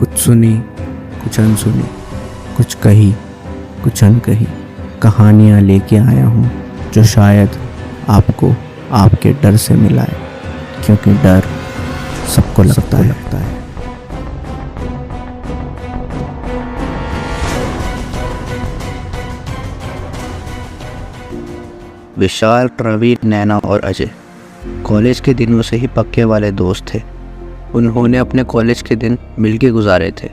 कुछ सुनी, कुछ अनसुनी, कुछ कही, कुछ अनकही कहानियाँ लेके आया हूँ जो शायद आपको आपके डर से मिलाए, क्योंकि डर सबको लगता है। विशाल, रवि, नैना और अजय कॉलेज के दिनों से ही पक्के वाले दोस्त थे। उन्होंने अपने कॉलेज के दिन मिलके गुजारे थे।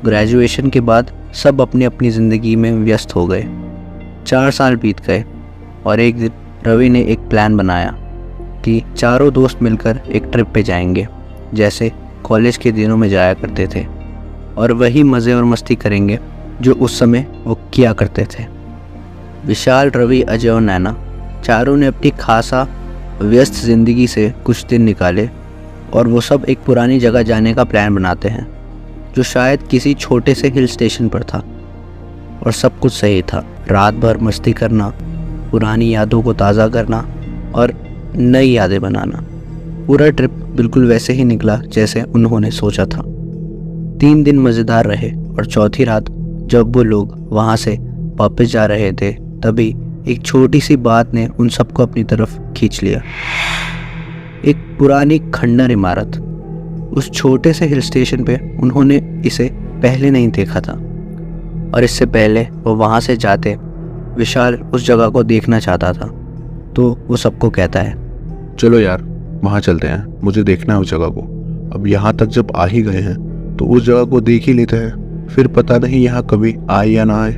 ग्रेजुएशन के बाद सब अपनी अपनी ज़िंदगी में व्यस्त हो गए। 4 साल बीत गए और एक दिन रवि ने एक प्लान बनाया कि चारों दोस्त मिलकर एक ट्रिप पे जाएंगे, जैसे कॉलेज के दिनों में जाया करते थे, और वही मज़े और मस्ती करेंगे जो उस समय वो किया करते थे। विशाल, रवि, अजय और नैना चारों ने अपनी खासा व्यस्त ज़िंदगी से कुछ दिन निकाले और वो सब एक पुरानी जगह जाने का प्लान बनाते हैं जो शायद किसी छोटे से हिल स्टेशन पर था। और सब कुछ सही था। रात भर मस्ती करना, पुरानी यादों को ताज़ा करना और नई यादें बनाना। पूरा ट्रिप बिल्कुल वैसे ही निकला जैसे उन्होंने सोचा था। 3 दिन मज़ेदार रहे और चौथी रात जब वो लोग वहाँ से वापस जा रहे थे, तभी एक छोटी सी बात ने उन सबको अपनी तरफ खींच लिया। एक पुरानी खंडर इमारत। उस छोटे से हिल स्टेशन पे उन्होंने इसे पहले नहीं देखा था, और इससे पहले वो वहाँ से जाते विशाल उस जगह को देखना चाहता था। तो वो सबको कहता है, चलो यार वहाँ चलते हैं, मुझे देखना है उस जगह को। अब यहाँ तक जब आ ही गए हैं तो उस जगह को देख ही लेते हैं, फिर पता नहीं यहाँ कभी आए या ना आए।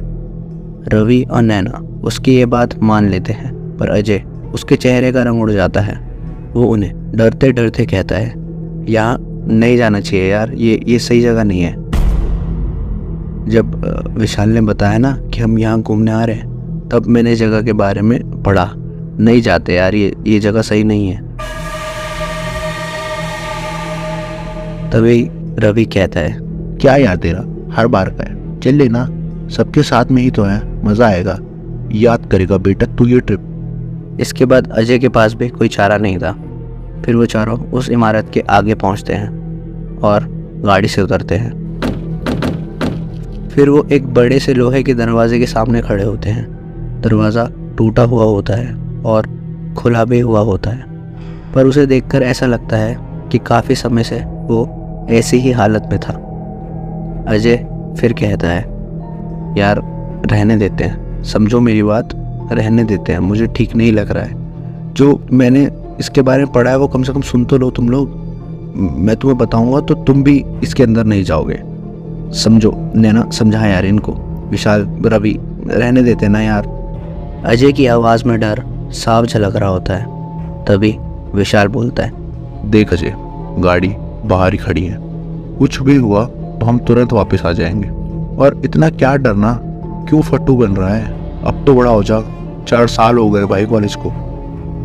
रवि और नैना उसकी ये बात मान लेते हैं, पर अजय, उसके चेहरे का रंग उड़ जाता है। वो उन्हें डरते डरते कहता है, यहाँ नहीं जाना चाहिए यार, ये सही जगह नहीं है। जब विशाल ने बताया ना कि हम यहाँ घूमने आ रहे हैं, तब मैंने जगह के बारे में पढ़ा। नहीं जाते यार, ये जगह सही नहीं है। तभी रवि कहता है, क्या यार तेरा हर बार का है, चल लेना, सबके साथ में ही तो है, मज़ा आएगा, याद करेगा बेटा तू ये ट्रिप। इसके बाद अजय के पास भी कोई चारा नहीं था। फिर वो चारों उस इमारत के आगे पहुंचते हैं और गाड़ी से उतरते हैं। फिर वो एक बड़े से लोहे के दरवाजे के सामने खड़े होते हैं। दरवाज़ा टूटा हुआ होता है और खुला भी हुआ होता है, पर उसे देखकर ऐसा लगता है कि काफ़ी समय से वो ऐसी ही हालत में था। अजय फिर कहता है, यार रहने देते हैं, समझो मेरी बात, रहने देते हैं, मुझे ठीक नहीं लग रहा है। जो मैंने इसके बारे में पढ़ा है वो कम से कम सुन तो लो तुम लोग। मैं तुम्हें बताऊंगा तो तुम भी इसके अंदर नहीं जाओगे, समझो। नैना समझा यार इनको। विशाल, रवि, रहने देते ना यार। अजय की आवाज़ में डर साफ झलक रहा होता है। तभी विशाल बोलता है, देख अजय, गाड़ी बाहर ही खड़ी है, कुछ भी हुआ तो हम तुरंत वापस आ जाएंगे, और इतना क्या डरना, क्यों फट्टू बन रहा है, अब तो बड़ा हो जा, 4 साल हो गए भाई कॉलेज को।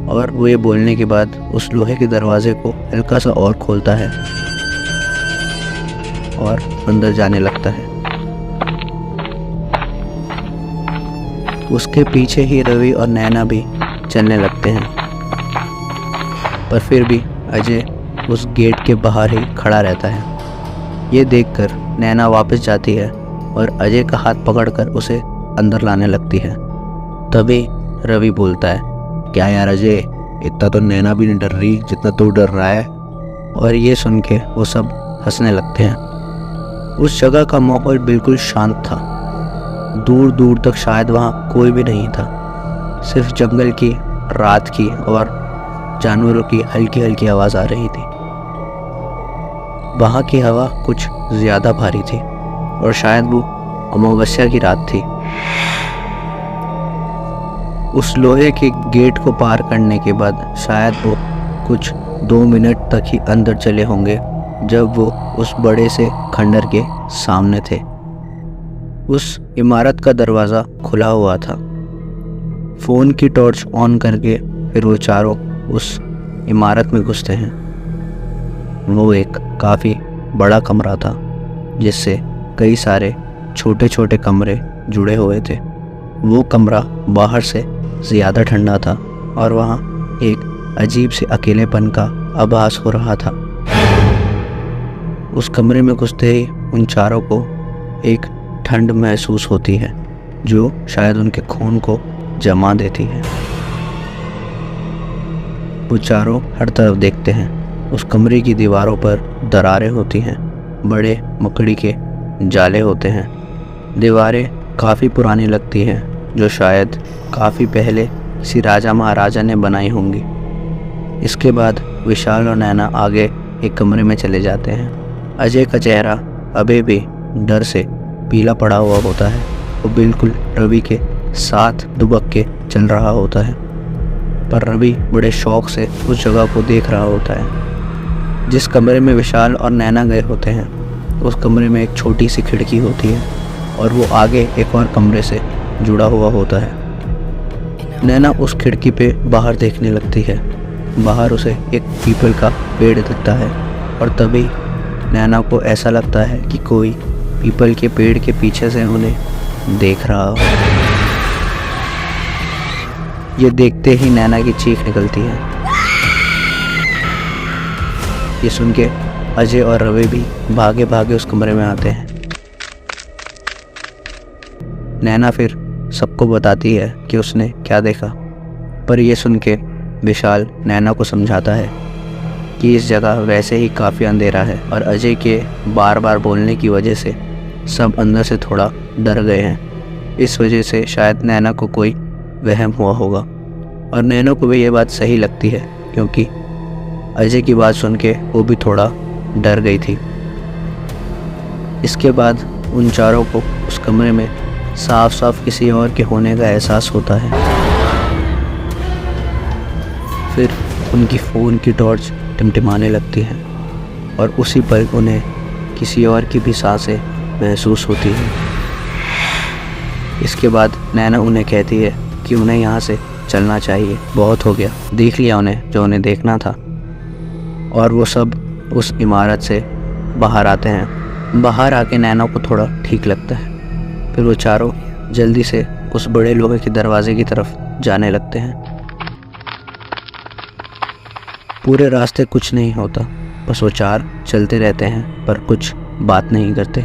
और वो ये बोलने के बाद उस लोहे के दरवाजे को हल्का सा और खोलता है और अंदर जाने लगता है। उसके पीछे ही रवि और नैना भी चलने लगते हैं, पर फिर भी अजय उस गेट के बाहर ही खड़ा रहता है। ये देखकर नैना वापस जाती है और अजय का हाथ पकड़कर उसे अंदर लाने लगती है। तभी रवि बोलता है, क्या यार अजय, इतना तो नैना भी नहीं डर रही जितना तू डर रहा है। और ये सुन के वो सब हंसने लगते हैं। उस जगह का माहौल बिल्कुल शांत था। दूर दूर तक शायद वहाँ कोई भी नहीं था, सिर्फ जंगल की, रात की और जानवरों की हल्की हल्की आवाज़ आ रही थी। वहाँ की हवा कुछ ज़्यादा भारी थी और शायद वो अमावस्या की रात थी। उस लोहे के गेट को पार करने के बाद शायद वो कुछ 2 मिनट तक ही अंदर चले होंगे जब वो उस बड़े से खंडर के सामने थे। उस इमारत का दरवाज़ा खुला हुआ था। फ़ोन की टॉर्च ऑन करके फिर वो चारों उस इमारत में घुसते हैं। वो एक काफ़ी बड़ा कमरा था जिससे कई सारे छोटे छोटे कमरे जुड़े हुए थे। वो कमरा बाहर से ज़्यादा ठंडा था और वहाँ एक अजीब से अकेलेपन का आभास हो रहा था। उस कमरे में घुसते ही उन चारों को एक ठंड महसूस होती है जो शायद उनके खून को जमा देती है। वो चारों हर तरफ देखते हैं। उस कमरे की दीवारों पर दरारें होती हैं, बड़े मकड़ी के जाले होते हैं। दीवारें काफ़ी पुरानी लगती हैं, जो शायद काफ़ी पहले किसी राजा महाराजा ने बनाई होंगी। इसके बाद विशाल और नैना आगे एक कमरे में चले जाते हैं। अजय का चेहरा अभी भी डर से पीला पड़ा हुआ होता है। वो बिल्कुल रवि के साथ दुबक के चल रहा होता है, पर रवि बड़े शौक से उस जगह को देख रहा होता है। जिस कमरे में विशाल और नैना गए होते हैं, उस कमरे में एक छोटी सी खिड़की होती है और वो आगे एक और कमरे से जुड़ा हुआ होता है। नैना उस खिड़की पे बाहर देखने लगती है। बाहर उसे एक पीपल का पेड़ दिखता है और तभी नैना को ऐसा लगता है कि कोई पीपल के पेड़ के पीछे से उन्हें देख रहा हो। ये देखते ही नैना की चीख निकलती है। ये सुन के अजय और रवि भी भागे भागे उस कमरे में आते हैं। नैना फिर सबको बताती है कि उसने क्या देखा, पर यह सुन के विशाल नैना को समझाता है कि इस जगह वैसे ही काफ़ी अंधेरा है और अजय के बार बार बोलने की वजह से सब अंदर से थोड़ा डर गए हैं। इस वजह से शायद नैना को कोई वहम हुआ होगा और नैना को भी ये बात सही लगती है, क्योंकि अजय की बात सुन के वो भी थोड़ा डर गई थी। इसके बाद उन चारों को उस कमरे में साफ साफ किसी और के होने का एहसास होता है। फिर उनकी फ़ोन की टॉर्च टिमटिमाने लगती है और उसी पल उन्हें किसी और की भी सांसें महसूस होती हैं। इसके बाद नैना उन्हें कहती है कि उन्हें यहाँ से चलना चाहिए, बहुत हो गया, देख लिया उन्हें जो उन्हें देखना था। और वो सब उस इमारत से बाहर आते हैं। बाहर आके नैना को थोड़ा ठीक लगता है। फिर वो चारों जल्दी से उस बड़े लोहे के दरवाजे की तरफ जाने लगते हैं। पूरे रास्ते कुछ नहीं होता, बस वो चार चलते रहते हैं पर कुछ बात नहीं करते।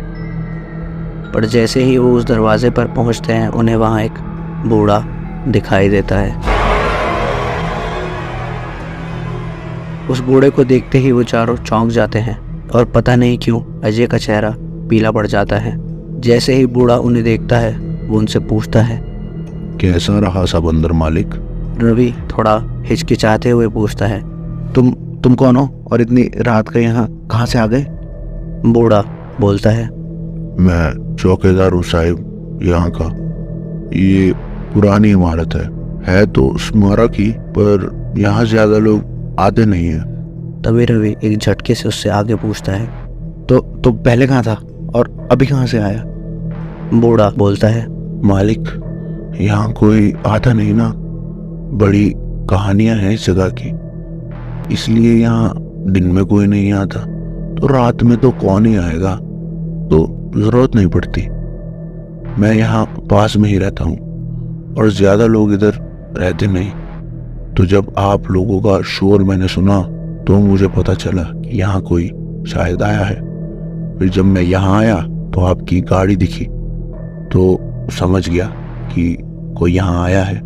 पर जैसे ही वो उस दरवाजे पर पहुंचते हैं, उन्हें वहाँ एक बूढ़ा दिखाई देता है। उस बूढ़े को देखते ही वो चारों चौंक जाते हैं और पता नहीं क्यों अजय का चेहरा पीला पड़ जाता है। जैसे ही बूढ़ा उन्हें देखता है, वो उनसे पूछता है, कैसा रहा समंदर मालिक? रवि थोड़ा हिचकिचाते हुए पूछता है, तुम कौन हो और इतनी रात का यहाँ कहाँ से आ गए? बूढ़ा बोलता है, मैं चौकीदार हूँ साहिब यहाँ का। ये पुरानी इमारत है तो स्मारक ही, पर यहाँ ज्यादा लोग आते नहीं हैं। तभी रवि एक झटके से उससे आगे पूछता है, तो पहले कहाँ था और अभी कहाँ से आया? बूढ़ा बोलता है, मालिक यहाँ कोई आता नहीं ना, बड़ी कहानियां हैं इस जगह की, इसलिए यहाँ दिन में कोई नहीं आता, तो रात में तो कौन ही आएगा, तो जरूरत नहीं पड़ती। मैं यहाँ पास में ही रहता हूँ और ज्यादा लोग इधर रहते नहीं। तो जब आप लोगों का शोर मैंने सुना तो मुझे पता चला कि यहाँ कोई शायद आया है। फिर जब मैं यहाँ आया तो आपकी गाड़ी दिखी तो समझ गया कि कोई यहाँ आया है।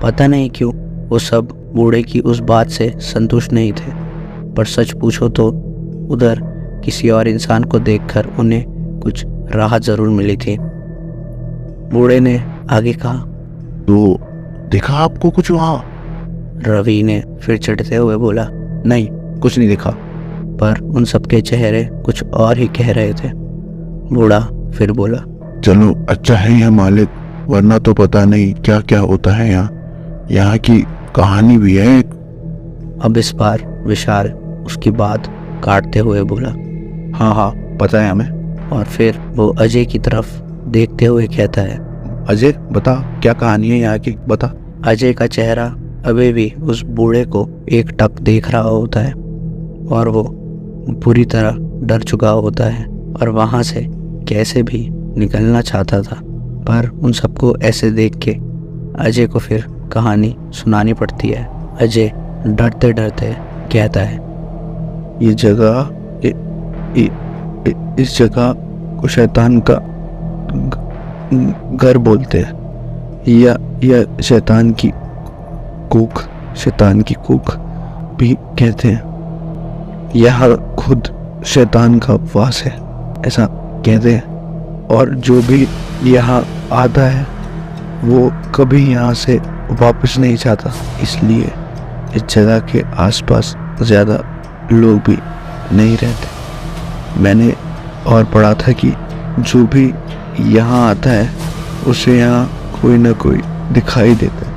पता नहीं क्यों वो सब बूढ़े की उस बात से संतुष्ट नहीं थे, पर सच पूछो तो उधर किसी और इंसान को देखकर उन्हें कुछ राहत जरूर मिली थी। बूढ़े ने आगे कहा, तो देखा आपको कुछ वहाँ? रवि ने फिर चिढ़ते हुए बोला, नहीं, कुछ नहीं देखा। पर उन सबके चेहरे कुछ और ही कह रहे थे। बूढ़ा फिर बोला, चलो अच्छा है यहाँ मालिक, वरना तो पता नहीं क्या क्या होता है यहाँ की कहानी भी है एक। अब इस बार विशाल उसकी बात काटते हुए बोला, हाँ पता है हमें। और फिर वो अजय की तरफ देखते हुए कहता है, अजय बता, क्या कहानी है यहाँ की, बता। अजय का चेहरा अभी भी उस बूढ़े को एक टक देख रहा होता है और वो पूरी तरह डर चुका होता है और वहाँ से कैसे भी निकलना चाहता था। पर उन सबको ऐसे देख के अजय को फिर कहानी सुनानी पड़ती है। अजय डरते डरते कहता है, ये जगह इस जगह को शैतान का घर बोलते हैं या शैतान की कूख भी कहते हैं। यह खुद शैतान का वास है ऐसा कहते हैं, और जो भी यहाँ आता है वो कभी यहाँ से वापस नहीं जाता। इसलिए इस जगह के आसपास ज़्यादा लोग भी नहीं रहते। मैंने और पढ़ा था कि जो भी यहाँ आता है उसे यहाँ कोई ना कोई दिखाई देता है।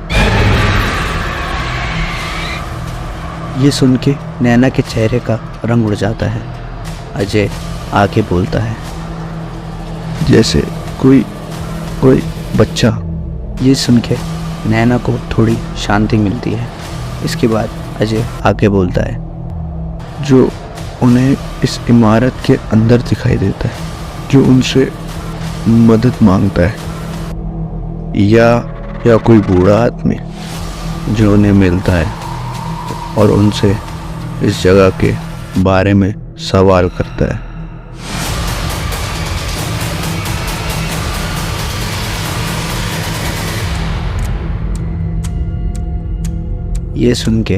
ये सुन के नैना के चेहरे का रंग उड़ जाता है। अजय आके बोलता है, जैसे कोई बच्चा। ये सुन के नैना को थोड़ी शांति मिलती है। इसके बाद अजय आके बोलता है, जो उन्हें इस इमारत के अंदर दिखाई देता है, जो उनसे मदद मांगता है, या कोई बूढ़ा आदमी जो उन्हें मिलता है और उनसे इस जगह के बारे में सवाल करता है। ये सुन के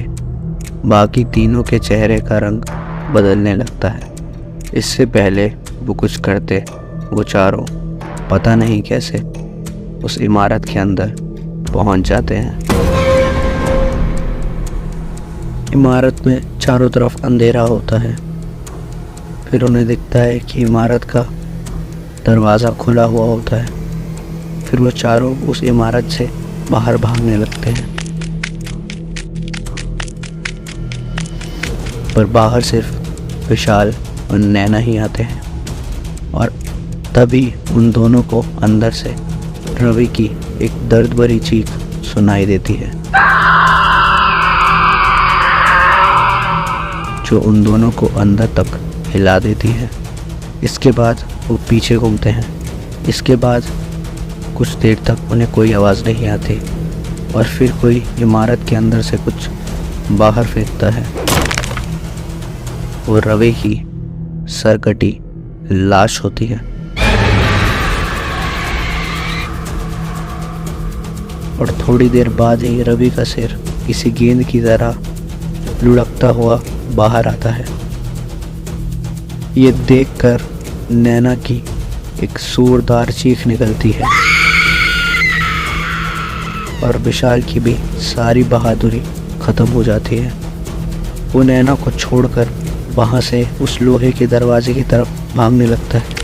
बाकी तीनों के चेहरे का रंग बदलने लगता है। इससे पहले वो कुछ करते, वो चारों पता नहीं कैसे उस इमारत के अंदर पहुंच जाते हैं। इमारत में चारों तरफ अंधेरा होता है। फिर उन्हें दिखता है कि इमारत का दरवाज़ा खुला हुआ होता है। फिर वो चारों उस इमारत से बाहर भागने लगते हैं, पर बाहर सिर्फ विशाल और नैना ही आते हैं। और तभी उन दोनों को अंदर से रवि की एक दर्द भरी चीख सुनाई देती है, जो उन दोनों को अंदर तक हिला देती है। इसके बाद वो पीछे घूमते हैं। इसके बाद कुछ देर तक उन्हें कोई आवाज़ नहीं आती, और फिर कोई इमारत के अंदर से कुछ बाहर फेंकता है। वो रवि की सरकटी लाश होती है। और थोड़ी देर बाद ही रवि का सिर किसी गेंद की तरह लुढ़कता हुआ बाहर आता है। ये देखकर नैना की एक जोरदार चीख निकलती है, और विशाल की भी सारी बहादुरी खत्म हो जाती है। वो नैना को छोड़कर वहां से उस लोहे के दरवाजे की तरफ भागने लगता है।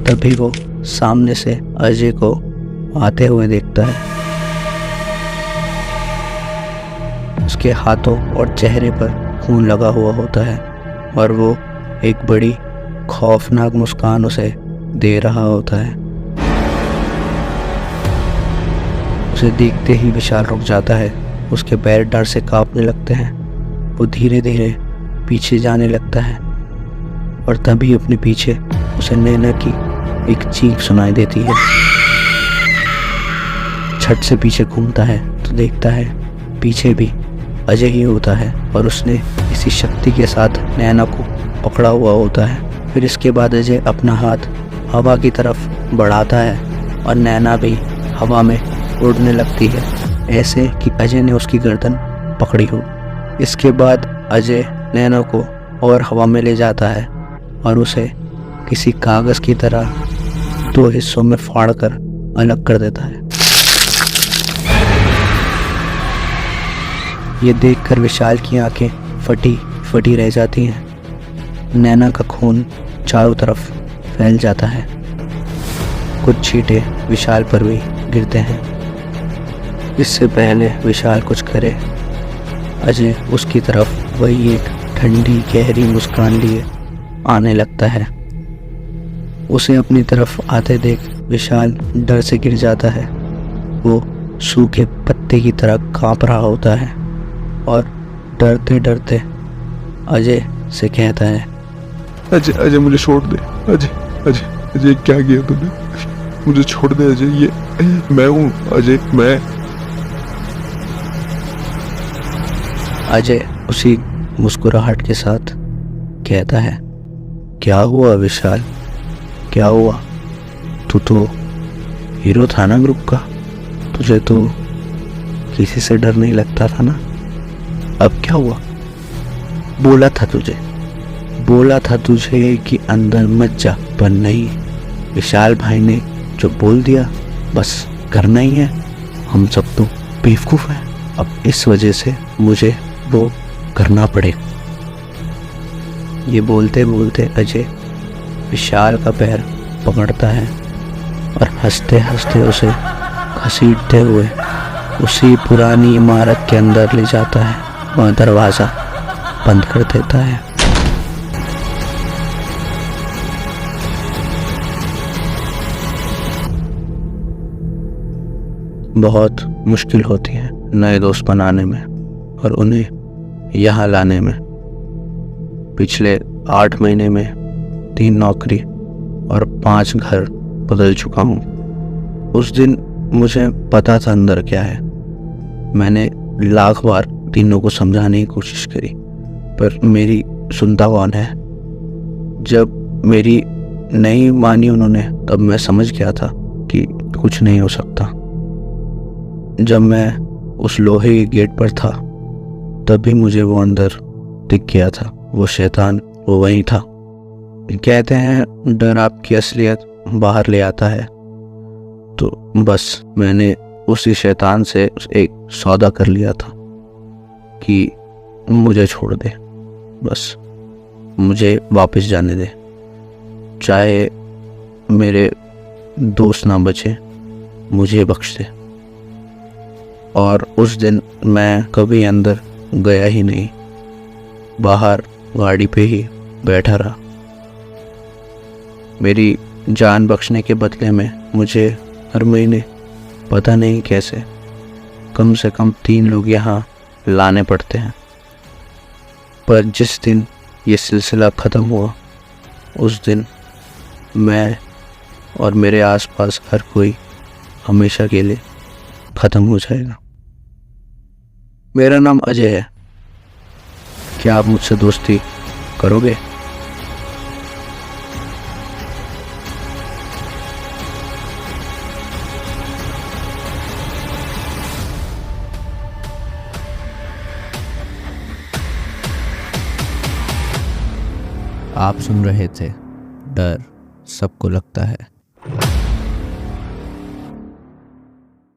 तभी वो सामने से अजय को आते हुए देखता है। उसके हाथों और चेहरे पर खून लगा हुआ होता है, और वो एक बड़ी खौफनाक मुस्कान उसे दे रहा होता है। उसे देखते ही विशाल रुक जाता है। उसके पैर डर से कांपने लगते हैं। वो धीरे धीरे पीछे जाने लगता है, और तभी अपने पीछे उसे नैना की एक चीख सुनाई देती है। झट से पीछे घूमता है तो देखता है पीछे भी अजय ही होता है, और उसने इसी शक्ति के साथ नैना को पकड़ा हुआ होता है। फिर इसके बाद अजय अपना हाथ हवा की तरफ बढ़ाता है, और नैना भी हवा में उड़ने लगती है, ऐसे कि अजय ने उसकी गर्दन पकड़ी हो। इसके बाद अजय नैना को और हवा में ले जाता है, और उसे किसी कागज़ की तरह 2 हिस्सों में फाड़कर अलग कर देता है। ये देखकर विशाल की आंखें फटी रह जाती हैं। नैना का खून चारों तरफ फैल जाता है। कुछ छींटे विशाल पर भी गिरते हैं। इससे पहले विशाल कुछ करे, अजय उसकी तरफ वही एक ठंडी गहरी मुस्कान लिए आने लगता है। उसे अपनी तरफ आते देख विशाल डर से गिर जाता है। वो सूखे पत्ते की तरह कांप रहा होता है, और डरते डरते अजय से कहता है, अजय मुझे छोड़ दे। अजय क्या किया तूने? मुझे छोड़ दे अजय। ये मैं हूँ अजय। मैं अजय उसी मुस्कुराहट के साथ कहता है, क्या हुआ विशाल, क्या हुआ? तू तो हीरो था ना ग्रुप का, तुझे तो किसी से डर नहीं लगता था ना, अब क्या हुआ? बोला था तुझे कि अंदर मत जा, पर नहीं, विशाल भाई ने जो बोल दिया बस करना ही है। हम सब तो बेवकूफ़ हैं, अब इस वजह से मुझे वो करना पड़े। ये बोलते बोलते अजय विशाल का पैर पकड़ता है और हंसते हंसते उसे घसीटते हुए उसी पुरानी इमारत के अंदर ले जाता है और दरवाज़ा बंद कर देता है। बहुत मुश्किल होती है नए दोस्त बनाने में और उन्हें यहाँ लाने में। पिछले 8 महीने में 3 नौकरी और 5 घर बदल चुका हूँ। उस दिन मुझे पता था अंदर क्या है। मैंने लाख बार तीनों को समझाने की कोशिश करी, पर मेरी सुनता कौन है। जब मेरी नहीं मानी उन्होंने, तब मैं समझ गया था कि कुछ नहीं हो सकता। जब मैं उस लोहे के गेट पर था, तब भी मुझे वो अंदर दिख गया था। वो शैतान वो वहीं था। कहते हैं डर आपकी असलियत बाहर ले आता है, तो बस मैंने उसी शैतान से एक सौदा कर लिया था कि मुझे छोड़ दे, बस मुझे वापस जाने दे, चाहे मेरे दोस्त ना बचे, मुझे बख्श दे। और उस दिन मैं कभी अंदर गया ही नहीं, बाहर गाड़ी पे ही बैठा रहा। मेरी जान बख्शने के बदले में मुझे हर महीने पता नहीं कैसे कम से कम 3 लोग यहाँ लाने पड़ते हैं। पर जिस दिन ये सिलसिला ख़त्म हुआ, उस दिन मैं और मेरे आसपास हर कोई हमेशा के लिए ख़त्म हो जाएगा। मेरा नाम अजय है, क्या आप मुझसे दोस्ती करोगे? आप सुन रहे थे डर सबको लगता है।